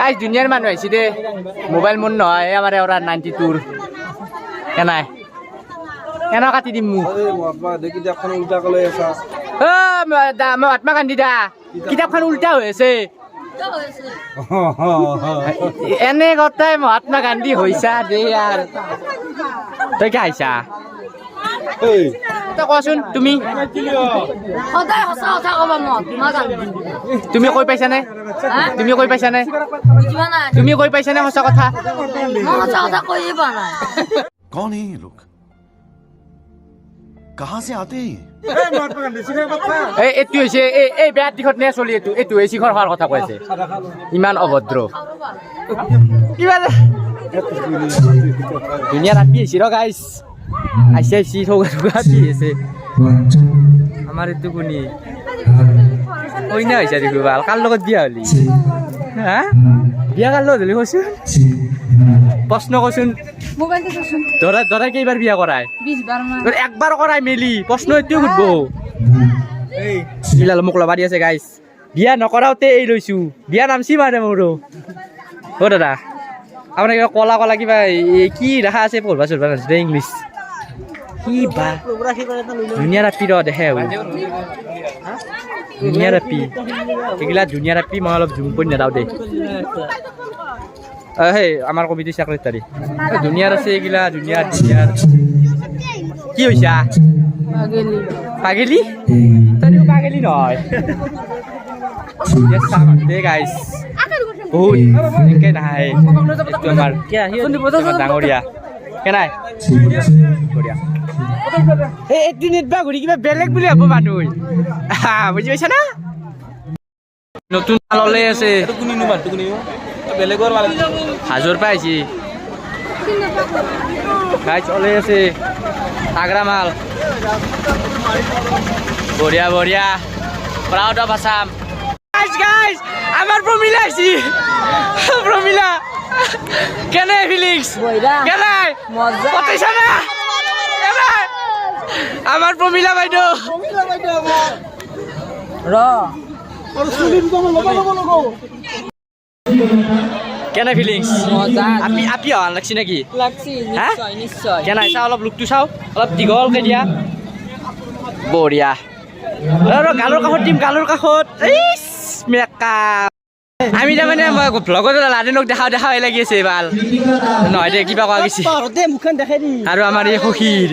আজ দুনিয়ার মানুষ আইছি দে মোবাইল মন নয় আমার ওরা 92 কেনাই কেন কাটি দিম মু মহাত্মা গান্ধী দা কিতাপখন উল্টা হৈ আছে এনে কথাই মহাত্মা গান্ধী হৈছা দে আর তই কি আইছা তই কোৱাচোন তুমি সদায় সঁচা কথা ক'বা মহাত্মা গান্ধী তুমি কৈ পাইছানে তুমি কৈ পাইছানে বুজিবা নাই তুমি কৈ পাইছানে সঁচা কথা মই সঁচা কথা কৈয়ে পোৱা নাই कौन है ये लोग कहाँ से आते हैं এইটো হৈছে এই বেয়া দিশত নে চলি এইটো শিখৰ হোৱাৰ কথা কৈছে ইমান অভদ্ৰ কিমান ধুনীয়া ৰাতি আহিছে ৰ গাইছ আইছে থকা ৰাতি আছে আমাৰ এইটো কোনি কইনা হৈছে দেখো ভাল কাৰ লগত বিয়া হলি হা বিয়া কাৰ লগত হলি কচোন প্ৰশ্ন কচোন ধৰা কেইবাৰ বিয়া কৰাই 20 বাৰ মান একবাৰ কৰাই মেলি প্ৰশ্ন এইটোৱে সুধব ইলাল মোক লবা দি আছে গাইছ বিয়া নকৰাওতে এই লৈছো বিয়া নামছি মানে মোৰো অ দাদা আপোনাৰ কিবা কলা কলা কিবা কি ৰাখা আছে পঢ়বা চঢ়বা নাজানে ইংলিছ কি বা ধুনীয়া ৰাপি ৰ দেখে ধুনীয়া ৰাপি এইগিলা ধুনীয়া ৰাপি মই অলপ জুম কৰি নেদাও দে সেই আমাৰ কমিটি চেক্ৰেটাৰী ধুনীয়াৰ আছে এইগিলা ধুনীয়াৰ কি হৈছা পাগেলি তইও পাগেলি নহয় দে গাইছ বহুত এনেকৈ নাহে এইটো আমাৰ ডাঙৰীয়া কেনাই বঢ়িয়া এই এদিন এদবা ঘূৰি কিবা বেলেগ বুলি ভাবো মানুহ বুজি পাইছা না নতুন মাল ওলাই আছে হাজোর পাইছি গাইছ ওলাই আছে তাগৰা মাল বঢ়িয়া বঢ়িয়া প্ৰাউড অফ আসাম গাইছ আমাৰ প্ৰমিলা আইছি প্ৰমিলা কেনে ফিলিংস কেনে মজা কতাইছা না আমাৰ প্ৰমিলা বাইদেউ ৰ কেনে ফিলিংস মজা আপি অহান লাগছি নাকি লাগছি নিশ্চয় নিশ্চয় কেনাই চাও অলপ লুকটো চাও অলপ দীঘলকে দিয়া বঢ়িয়া গালৰ কাষত দিম গালৰ কাষত মেকআপ আমি তাৰমানে ভ্লগত লাদেনক দেখাই লাগি আছে ভাল নহয় দে কিবা কোৱা গৈছে আৰু আমাৰ এই সখীৰ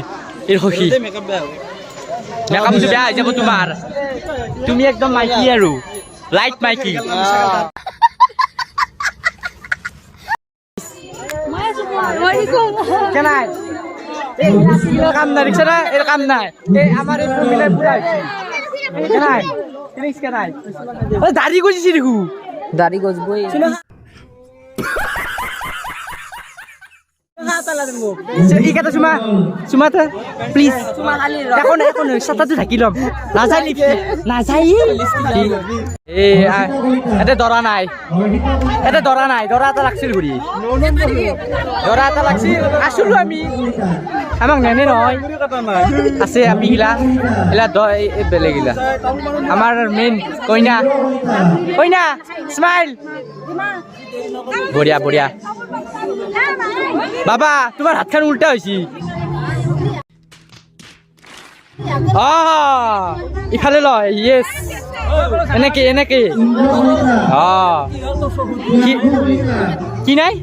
মেকআপটো বেয়া হৈ যাব তোমাৰ তুমি একদম মাইকী আৰু লাইট মাইকী কেনাই কাম নাই দেখিছা না এর কাম নাই এই আমার এই মিলাই পুরা কেনাই ফিলিংস কেনাই দাড়ি গজিছি দেখু দাড়ি গজবই ই কথা চুমা তো প্লিজ তোমাৰ খালি ৰ এখন সাতাটো ঢাকি ল'ম নাযাই এই এতে দৰা নাই দৰা এটা লাগছিল ঘূৰি দৰা এটা লাগছিল আছিলো আমি আমাক নেনে নহয় আছে আপি গিলা এলা বেলেগ গিলা আমাৰ মেইন কইনা স্মাইল বঢ়িয়া বঢ়িয়া বাবা তোমাৰ হাতখন উল্টা হৈছে ইফালে লয় ইয়েস এনেকে কি নাই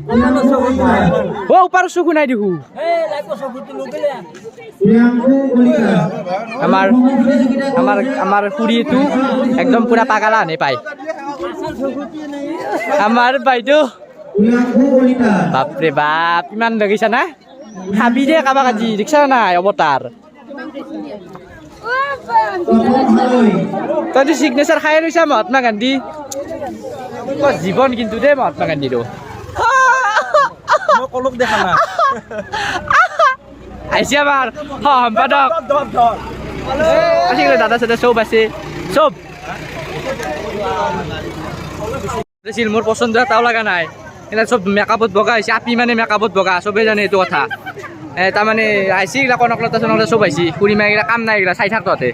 ও উপার চকু নাই দেখো আমার খুড়িটো একদম পুরা পাগালা আনে পায় আমার বাইদেউ বাপরে বাপ ইমান দেখিছা না হাবি দে কাবাক আজি দেখিছা নাই অৱতাৰ তই সিগনেচার খাই লৈছা মহাত্মা গান্ধী জীবন কিন্তু দে মহাত্মা গান্ধীটো দেখা না আইসি আমার সম্পাদক দাদা সাদা সব আছে সব মোৰ পচন্দ এটাও লগা নাই এনে সব মেকআপত বগা হৈছে আপি মানে মেকআপত বগা চবেই জানে এইটো কথা তাৰমানে আইসি এইগিলা কনকলতা চনকলতা সব আইসি খুড়ী মাইগিলা কাম নাই এইগিলা চাই থাক তহঁতে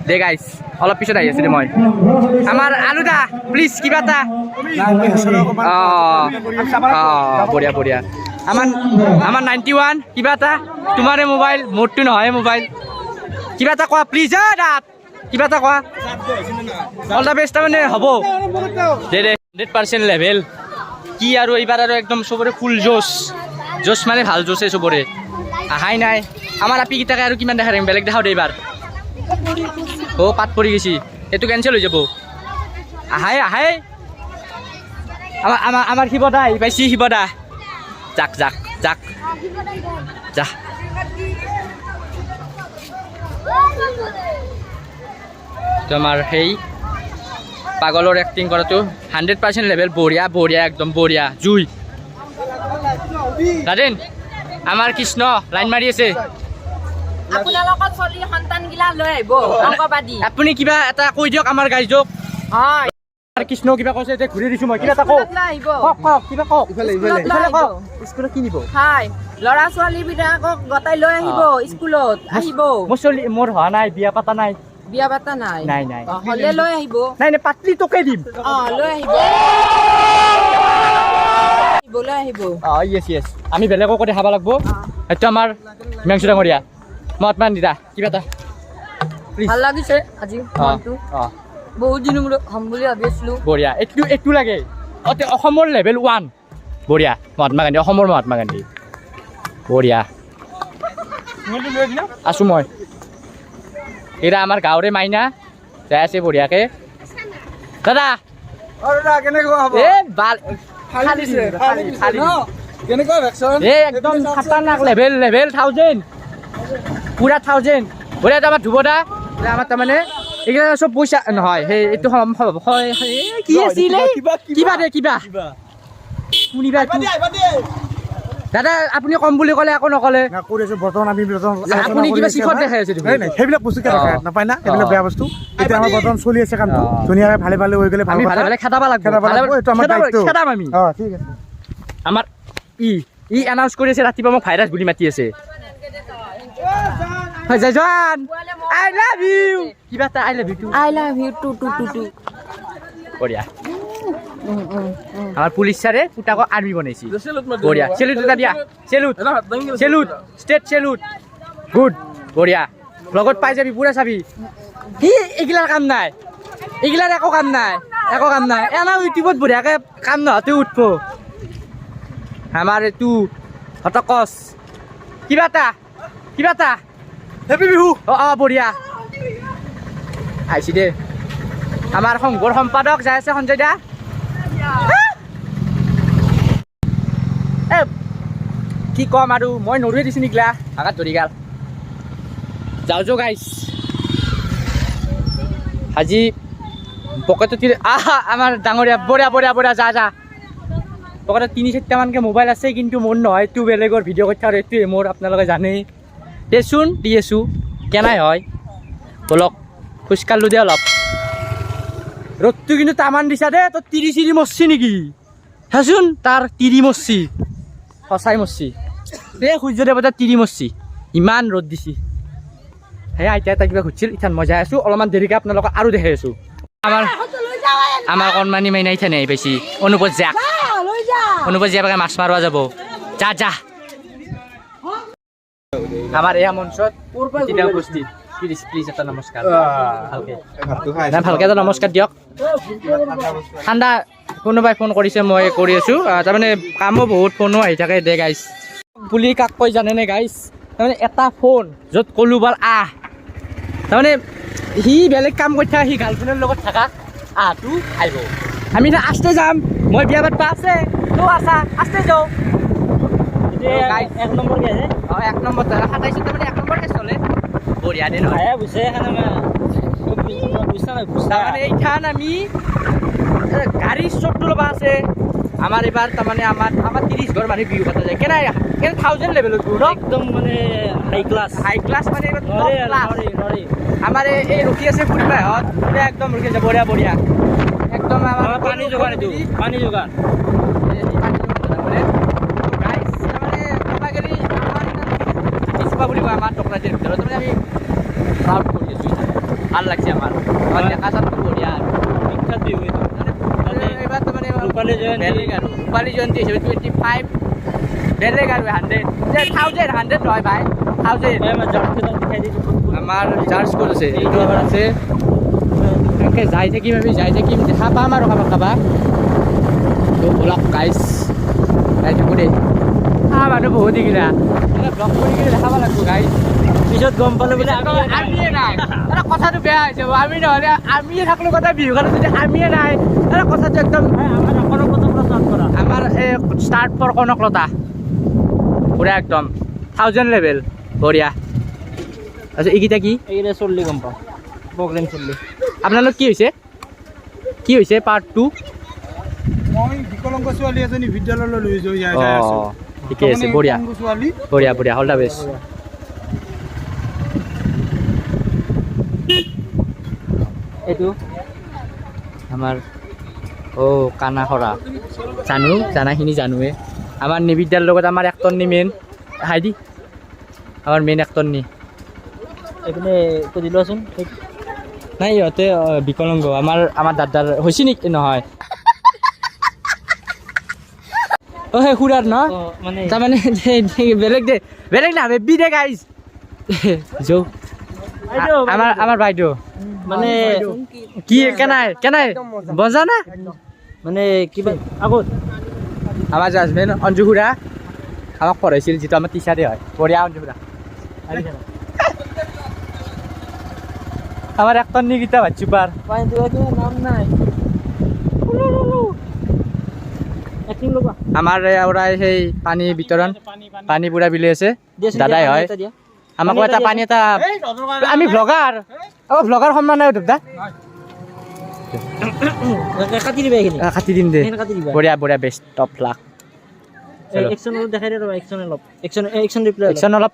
দে গাইছ অলপ পিছত আহি আছোঁ দে মই আমাৰ আলু দা প্লিজ কিবা এটা বঢ়িয়া বঢ়িয়া আমাৰ 91 কিবা এটা তোমাৰে মোবাইল মোৰটো নহয় মোবাইল কিবা এটা কোৱা প্লিজ দাঁত কিবা এটা কোৱা অল দ্য বেষ্ট তাৰমানে হ'ব দে 100% লেভেল কি আৰু এইবাৰ আৰু একদম চবৰে ফুল জোচ মানে ভাল জোচে চবৰে আহাই নাই আমাৰ আপিকেইটাকে আৰু কিমান দেখা বেলেগ দেখাও দে এইবাৰ পাত পৰি গৈছি এইটো কেঞ্চেল হৈ যাব আহাই আমাৰ শিৱদা আহি পাইছি শিৱদা যাক যা তোমাৰ সেই পাগলৰ এক্টিং কৰাটো 100% লেভেল বঢ়িয়া একদম বঢ়িয়া জুই ৰাজেন আমাৰ কৃষ্ণ লাইন মাৰি আছে আপোনালোকৰ চলি সন্তান গিলা লৈ আহিব অংকবাদী আপুনি কিবা এটা কৈ দিয়ক আমাৰ গাইজক হয় কৃষ্ণ কিবা কৈছে এতিয়া ঘূৰি দিছো মই কিবা এটা কওক কিবা কওক স্কুলত কি নিব হয় ল'ৰা ছোৱালী বিলাকক গতাই লৈ আহিব স্কুলত আহিব মোৰ হোৱা নাই বিয়া পাতা নাই বিয়া পাতা নাই নাই হলে লৈ আহিব নাই পাতলি তোকে দিম লৈ আহিব ইয়েছ আমি বেলেগকো দেখাব লাগব সেইটো আমাৰ হিমাংশু ডাঙৰীয়া মহাত্মা দিদা কিবা এটা ভাল লাগিছে আজি বহুত দিনৰ মূৰত হ'ম বুলি ভাবি আছিলো বঢ়িয়া এইটো লাগে অসমৰ লেভেল 1 বঢ়িয়া মহাত্মা গান্ধী অসমৰ মহাত্মা গান্ধী বঢ়িয়া আছো মই এৰা আমাৰ গাঁৱৰে মাইনা যাই আছে বঢ়িয়াকে দাদা একদম খাতাৰনাক লেভেল 1000 পুৰা 1000 বঢ়িয়া আমাৰ ধুবদা আমাৰ তাৰমানে এইকেইটা চব পইচা নহয় সেই এইটো কি আছিলে কিবা শুনিবা দাদা আপুনি কম বুলি ক'লে একো নক'লে আপুনি কিবা শিখৰ দেখাই আছে সেইবিলাক বস্তু নাপায় না সেইবিলাক বেয়া বস্তু এতিয়া আমাৰ বৰ্তমান চলি আছে কামটো ধুনীয়াকে ভালে হৈ গ'লে আমি ভালে খেদাব লাগিব খেদাম আমি ঠিক আছে আমাৰ ই এনাউন্স কৰি আছে ৰাতিপুৱা মোক ভাইৰাছ বুলি মাতি আছে জয়জান আই লাভ ইউ কিবা এটা আই লাভ ইউ টু বঢ়িয়া আমাৰ পুলিচ ছাৰে পুতাকক আৰ্মি বনাইছে বঢ়িয়া চেলুট এটা দিয়া চেলুট ষ্টেট চেলুট গুড বঢ়িয়া লগত পাই যাবি পুৰা চাবি সি এইগিলাৰ কাম নাই এইগিলাৰ একো কাম নাই এনে ইউটিউবত বঢ়িয়াকে কাম নহওঁতে উঠব আমাৰ এইটো হতকচ কিবা এটা হেপী বিহু বঢ়িয়া আহিছে দে আমাৰ সংঘৰ সম্পাদক যাই আছে সঞ্জয় দা কি কম আৰু মই নৰুৱে দিছোঁ নিকলা আঘাত ধৰি গাল যাওঁ গাইছ আজি পকেটত আমাৰ ডাঙৰীয়া বঢ়িয়া যা পকেটত 3-4টা মানকৈ মোবাইল আছে কিন্তু মোৰ নহয় এইটো বেলেগৰ ভিডিঅ' কৰি আৰু এইটোৱে মোৰ আপোনালোকে জানেই দেচোন দি আছোঁ কেনাই হয় বলক খোজকাঢ়লোঁ দে অলপ ৰ'দটো কিন্তু তামান দিছা দে তোৰ তিৰি মৰছি নেকি চাচোন তাৰ তিৰি মৰছি সঁচাই মৰছি দে সূৰ্য দেৱতাৰ তিৰি মৰছি ইমান ৰ'দ দিছি সেই আইতা এটা কিবা সুধিছিল ইথান মই যাই আছোঁ অলপমান দেৰিকৈ আপোনালোকক আৰু দেখাই আছোঁ আমাৰ কণমানি মাইনা ইথানে আহি পাইছি অনুপত জীয়াকে মাছ মাৰোৱা যাব যা আমাৰ এয়া মঞ্চত উপস্থিত প্লিজ এটা নমস্কাৰ ভালকে এটা নমস্কাৰ দিয়ক ঠাণ্ডা কোনোবাই ফোন কৰিছে মই কৰি আছোঁ তাৰমানে কামো বহুত ফোনো আহি থাকে দে গাইছ বুলি কাক কৈ জানেনে গাইছ তাৰমানে এটা ফোন য'ত ক'লোঁ বাল তাৰমানে সি বেলেগ কাম কৰি থকা সি গাৰ্লফ্ৰেণ্ডৰ লগত থকা আহটো আহিব আমি আস্তে যাম মই বিয়া পাতিব আছে তই আছা আস্তে যাওঁ 1 নম্বৰ কে 1 নম্বৰ 27 তাৰমানে 1 নম্বৰ কে চলে বঢ়িয়া দে নহয় এইখান আমি গাড়ী চবটো ল'বা আছে আমাৰ এইবাৰ তাৰমানে আমাৰ 30 ঘৰ মানুহ বিহু পতা যায় কেনে 1000 লেভেলত একদম মানে হাই ক্লাছ মানে আমাৰ এই ৰখি আছে ফুৰিবাহঁত একদম ৰখি আছে বঢ়িয়া একদম আমাৰ পানী যোগান বুলিব আমাৰ টকৰাটিৰ ভিতৰত তাৰমানে আমি প্ৰাউড কৰি আছোঁ ভাল লাগছে আমার দেখা যাক বঢ়িয়া বিখ্যাত বিহু এইটো এবার তো মানে রূপালী জয়ন্তী। বেলেগ আৰু ৰূপালী জয়ন্তী হিচাপে 25 বেলেগ আৰু 100 যে 1100 হয় ভাই 1000 দেখাই দিছো আমাৰ চাৰ্জ ক'ত আছে এইটো আমাৰ আছে এনেকৈ যাই থাকিম দেখা পাম আৰু কাৰোবাক তো বলক গাইছ যাই থাকোঁ দেই মানুহ বহুত দেখিলা ব্লগ কৰি কিনে দেখাব লাগিব গাইছ পিছত গম পালো বোলে আমিয়ে নাই এটা কথাটো বেয়া হৈছে আমি নহ'লে আমিয়ে থাকলো কথা বিহুখনত যদি আমিয়ে নাই এটা কথাটো একদম আমাৰ অকণৰ প্ৰথম ষ্টাৰ্ট কৰা আমাৰ এই ষ্টাৰ্ট ফৰ কনকলতা পুৰা একদম 1000 লেভেল বঢ়িয়া তাৰপিছত এইকেইটা কি এইকেইটা চল্লি গম পাওঁ প্ৰগ্ৰেম চল্লি আপোনালোক কি হৈছে পাৰ্ট 2 মই বিকলাংগ ছোৱালী এজনী বিদ্যালয়লৈ লৈ যাই আছো ঠিকে আছে বঢ়িয়া ছোৱালী বঢ়িয়া অল দ্য বেষ্ট এইটো আমাৰ কানাখৰা জানাখিনি জানোৱে আমাৰ নিবিদ্যাৰ লগত আমাৰ এক্টৰ নি মেইন হাইদি আমাৰ মেইন এক্টৰ নি এইপিনে সুধি লোৱাচোন নাই ইহঁতে বিকলাংগ আমাৰ দাদাৰ হৈছে নেকি নহয় সেই খুৰাৰ ন মানে তাৰমানে বেলেগ না বেবি দে গাইজ যৌ আমাৰ বাইদেউ মানে কি কেনাই বজা না মানে কিবা আগত আমাৰ জাজমেন অঞ্জু খুৰা আমাক পঢ়াইছিল যিটো আমাৰ টিচাৰে হয় বঢ়িয়া অঞ্জু খুৰা আমার একটা নিগিতা বাচ্চু পার নাম নাই আমার ওরা সেই পানি বিতরণ পানি পুরা বিলে আছে দাদাই হয় আমাকে এটা পানি এটা আমি ব্লগার সন্মান নাই দাদা কাটি দিবা এইখিনি কাটি দিম দে কাটি দিবা বঢ়িয়া বেষ্ট টপ লাখ একশন দেখাই দিয়া একশন ৰিপ্লাই একশন অলপ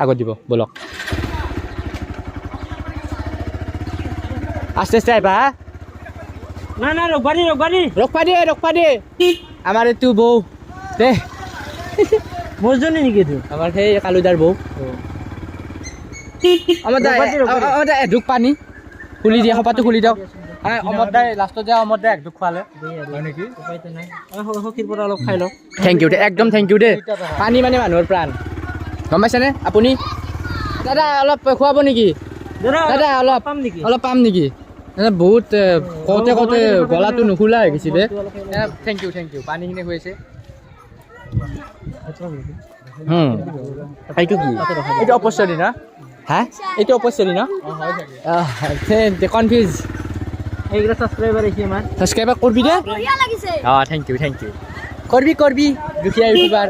আগত দিব বলক আস্তে আহিবা না ৰবাৰী ৰখবা দে আমাৰ এইটো বৌ দে মোৰজনী নেকি এইটো আমাৰ সেই কালুদাৰ বৌ আমাৰ দাই এঢোক পানী খুলি দিয়ে সপাটো খুলি দিয়ক অমৰ দাই লাষ্টত যে অমৰ দাই এঢোক খোৱালে হয় নেকি উপায়তো নাই সখীৰ পৰা অলপ খাই লওক থেংক ইউ দে একদম থেংক ইউ দে পানী মানে মানুহৰ প্ৰাণ গম পাইছেনে আপুনি দাদা অলপ খুৱাব নেকি দাদা অলপ পাম নেকি বহুত কওঁতে গলাটো নুখোলা হৈ গৈছে বে থেংক ইউ পানীখিনি খুৱাইছে এইটো কি এইটো অপচলি না হা এইটো অপচলি না কনফিউজ এইকেইটা ছাবস্ক্ৰাইবাৰ আহিছে আমাৰ ছাবস্ক্ৰাইব কৰবি দে থেংক ইউ কৰবি দুখীয়া ইউটিউবাৰ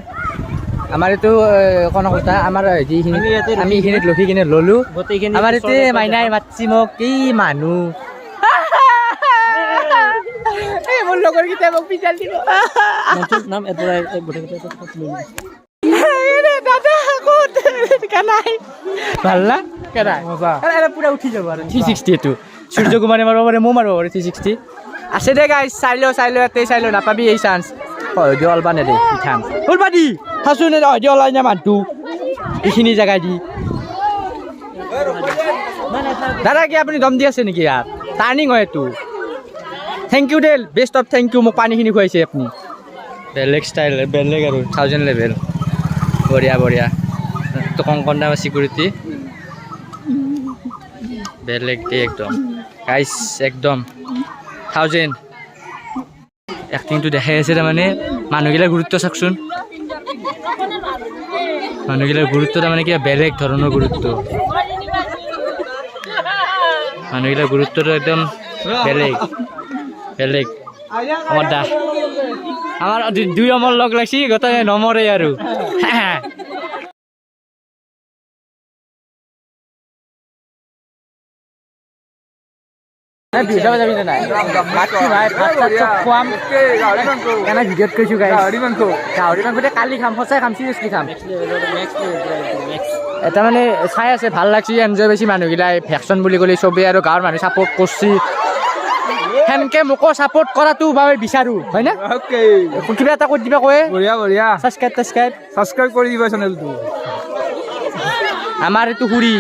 আমাৰ এইটো কনকলতা আমাৰ যিখিনি আমি এইখিনিত ৰখি কিনে ল'লোঁ আমাৰ ইয়াতে মাইনাই মাতছি মোক কি মানুহ মোৰ লগৰকেইটাই মোক পিজাল দিব নাম এডৰা ভাল না কেনাই পুৰা উঠি যাব আৰু 360 এইটো সূৰ্য কুমাৰে মাৰিব পাৰে মই মাৰিব পাৰে 360 আছে দে গাইজ চাই লওঁ ইয়াতে চাই লওঁ নাপাবি এই চান্স দিয় অলবা নেদে পিঠান অলবা দি থাচোন দিয় ওলাই না মানুহটো এইখিনি জেগাই দি দাদা কি আপুনি দম দি আছে নেকি ইয়াত টাৰ্ণিং হয় এইটো thank you the best of thank you মোক পানীখিনি খুৱাইছে আপুনি বেলেগ ষ্টাইল বেলেগ আৰু 1000 লেভেল বঢ়িয়া তো কংকন দাম চিকিউৰিটি বেলেগ দে একদম গাইছ একদম 1000 এক্টিংটো দেখাই আছে তাৰমানে মানুহগিলাৰ গুৰুত্ব চাওকচোন মানুহগিলাৰ গুৰুত্ব তাৰমানে কিবা বেলেগ ধৰণৰ গুৰুত্ব মানুহগিলাৰ গুৰুত্বটো একদম বেলেগ আমাৰ দা আমাৰ দুই অমৰ লগ লাগছি গোটেই নমৰে আৰু যাবি নাই খুৱাম এনে ভিডিঅ'ত কৈছোঁ গাহৰি মাংসতে কালি খাম সঁচাই খাম চিৰিয়াছলি খাম এটা মানে চাই আছে ভাল লাগছি এনজয় বেছি মানুহগিলাই ভেকচন বুলি ক'লে চবেই আৰু গাঁৱৰ মানুহ ছাপোৰ্ট কৰছি সেনকে মোকো ছাপোৰ্ট কৰাটো মই বিচাৰোঁ হয় না কিবা এটা কৰি দিবা কয় বঢ়িয়া ছাবস্ক্ৰাইব কৰি দিবা চেনেলটো আমাৰ এইটো খুৰী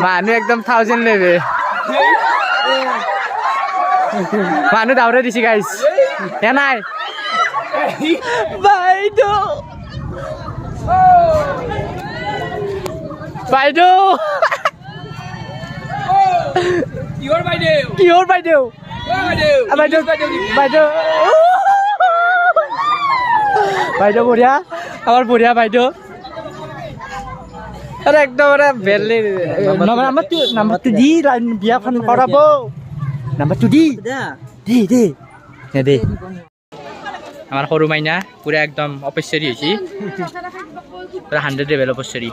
মানুহ একদম 1000 লেবে মানুহ দাউৰে দিছে গাইছ এ নাই বাইদেউ বাইদেউ কিহৰ বাইদেউ বাইদেউ বাইদেউ বঢ়িয়া আমাৰ বঢ়িয়া বাইদেউ আৰে একদম বেলে নাম্বাৰটো দি বিয়াখন কৰাব নাম্বাৰটো দি দে আমাৰ সৰু মাইনা পুৰা একদম অপেশ্বৰী হয়েছি পুৰা 100 লেভেল অপেশ্বৰী